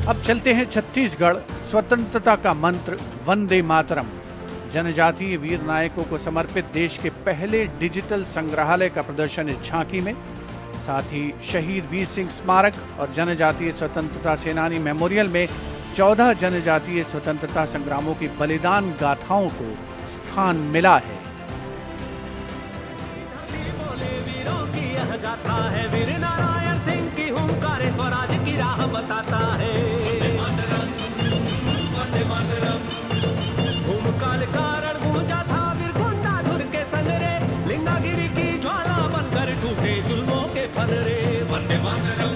अब चलते हैं छत्तीसगढ़। स्वतंत्रता का मंत्र वंदे मातरम जनजातीय वीर नायकों को समर्पित देश के पहले डिजिटल संग्रहालय का प्रदर्शन इस झांकी में। साथ ही शहीद वीर सिंह स्मारक और जनजातीय स्वतंत्रता सेनानी मेमोरियल में 14 जनजातीय स्वतंत्रता संग्रामों की बलिदान गाथाओं को स्थान मिला है। गाथा है वीर नारायण सिंह की हुंकार स्वराज की राह बताता है। भूमकाल कारण गूंजा था वीर गुंडाधुर के संगरे, लिंगागिरी की ज्वाला बनकर टूटे जुल्मों के फनरे। वंदे मातरम,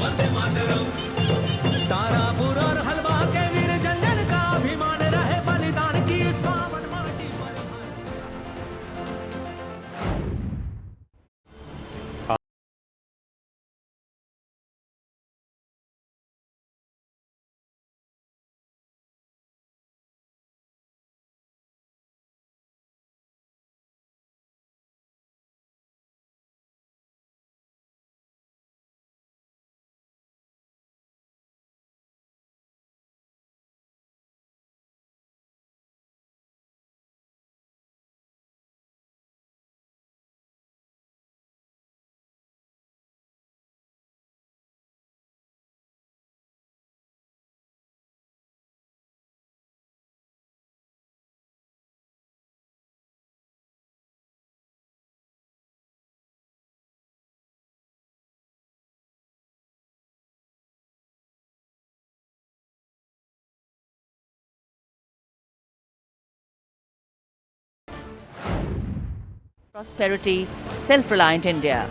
वंदे मातरम। तारापुर और हलवा के वीर जन जन का अभिमान रहे बलिदान की इस पावन माटी पर। Prosperity, self-reliant India.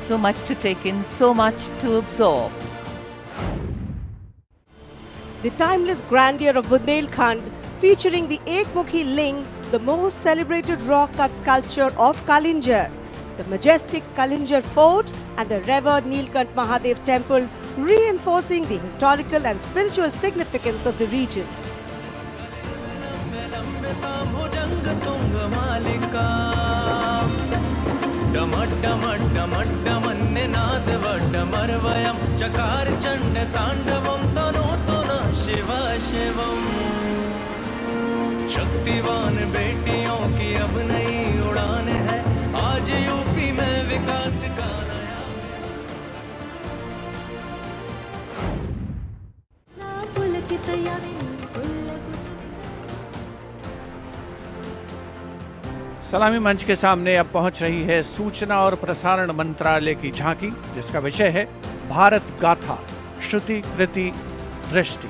So much to take in, so much to absorb. The timeless grandeur of Bundelkhand, featuring the Ekmukhi Ling, the most celebrated rock-cut sculpture of Kalinjar, the majestic Kalinjar Fort and the revered Nilkant Mahadev Temple, reinforcing the historical and spiritual significance of the region. चकार चंड तांडवम तनोतु न शिव शिवम। शक्तिवान बेटियों की अब नई उड़ान है, आज UP में विकास का नया। सलामी मंच के सामने अब पहुंच रही है सूचना और प्रसारण मंत्रालय की झांकी, जिसका विषय है भारत गाथा श्रुति कृति दृष्टि।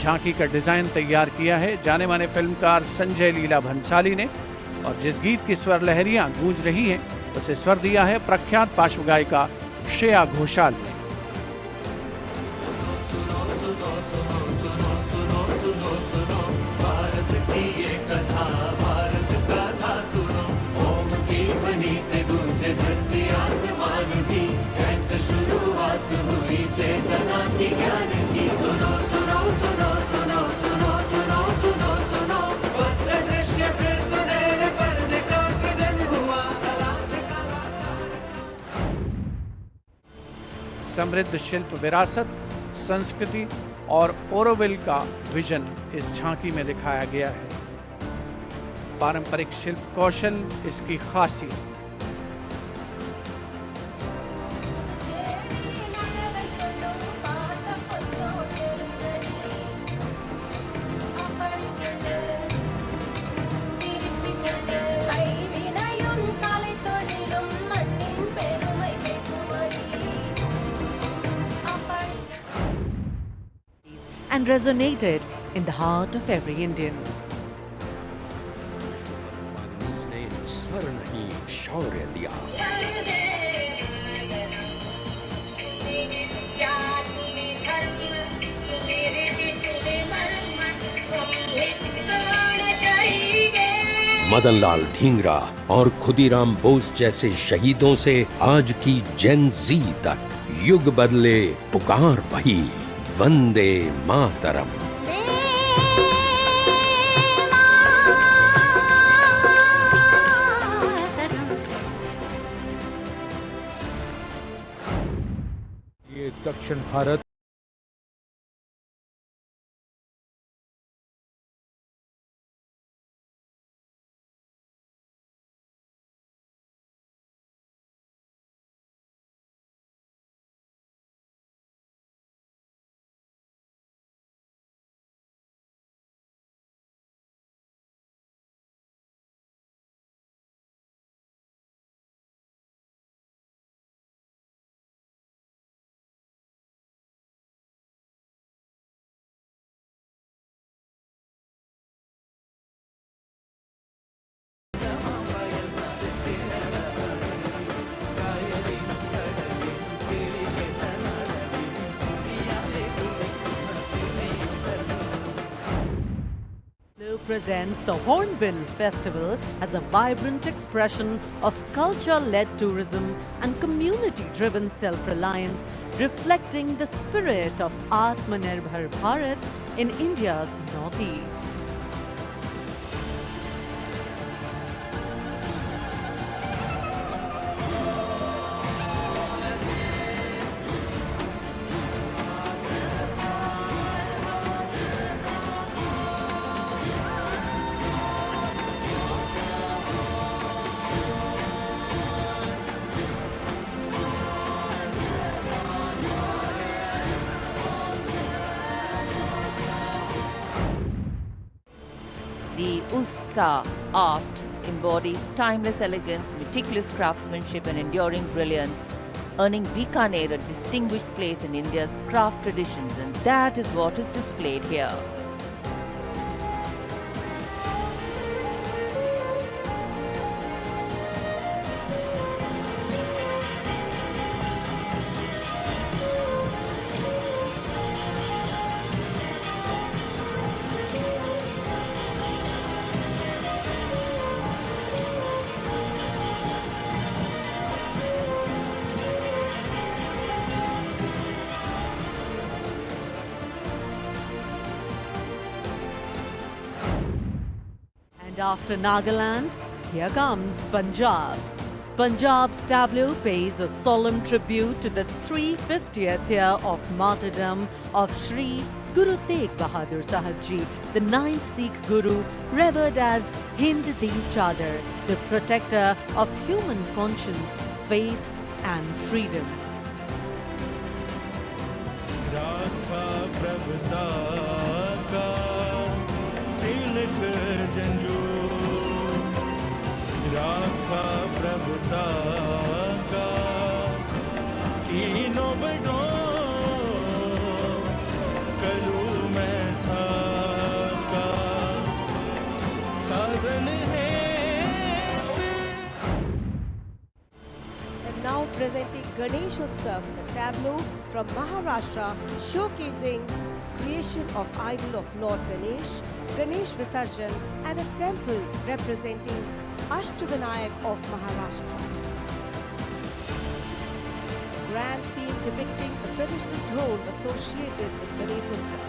झांकी का डिजाइन तैयार किया है जाने माने फिल्मकार संजय लीला भंसाली ने, और जिस गीत की स्वर लहरियां गूंज रही हैं उसे स्वर दिया है प्रख्यात पार्श्व गायिका श्रेया घोषाल ने। समृद्ध शिल्प विरासत, संस्कृति और ओरोविल का विजन इस झांकी में दिखाया गया है। पारंपरिक शिल्प कौशल इसकी खासियत। And resonated in the heart of every Indian. उसने स्वर नहीं शौर्य दिया। मदनलाल ढींगरा और खुदीराम बोस जैसे शहीदों से आज की जेन जी तक युग बदले, पुकार वही, वंदे मातरम। ये दक्षिण Bharat presents the Hornbill Festival as a vibrant expression of culture-led tourism and community-driven self-reliance, reflecting the spirit of Atmanirbhar Bharat in India's northeast. The Usta art embodies timeless elegance, meticulous craftsmanship and enduring brilliance, earning Bikaner a distinguished place in India's craft traditions, and that is what is displayed here. And after Nagaland, here comes Punjab. Punjab's tableau pays a solemn tribute to the 350th year of martyrdom of Sri Guru Tegh Bahadur Sahib Ji, the 9th Sikh Guru, revered as Hind Di Chadar, the protector of human conscience, faith and freedom. राखा प्रभुता का तिलक जंजू, राखा प्रभुता का तीनों बड़ों करूँ मैं साका साधन है। And now presenting Ganesh Utsav, the tableau from Maharashtra showcasing creation of idol of Lord Ganesh, Ganesh Visarjan and a temple representing Ashtavinayak of Maharashtra. Grand theme depicting the traditional role associated with Ganesh Utsav.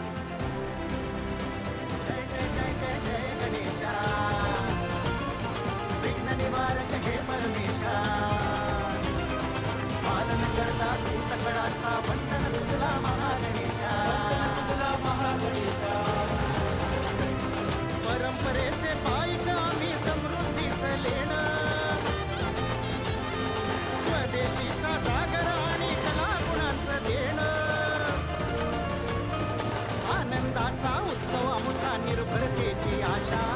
परंपरेचे पायी आम्ही समृद्धीचं लेणं, स्वदेशीचा जागर आणि कलागुणांचं देणं, आनंदाचा उत्सव आमचा निर्भरतेची आशा.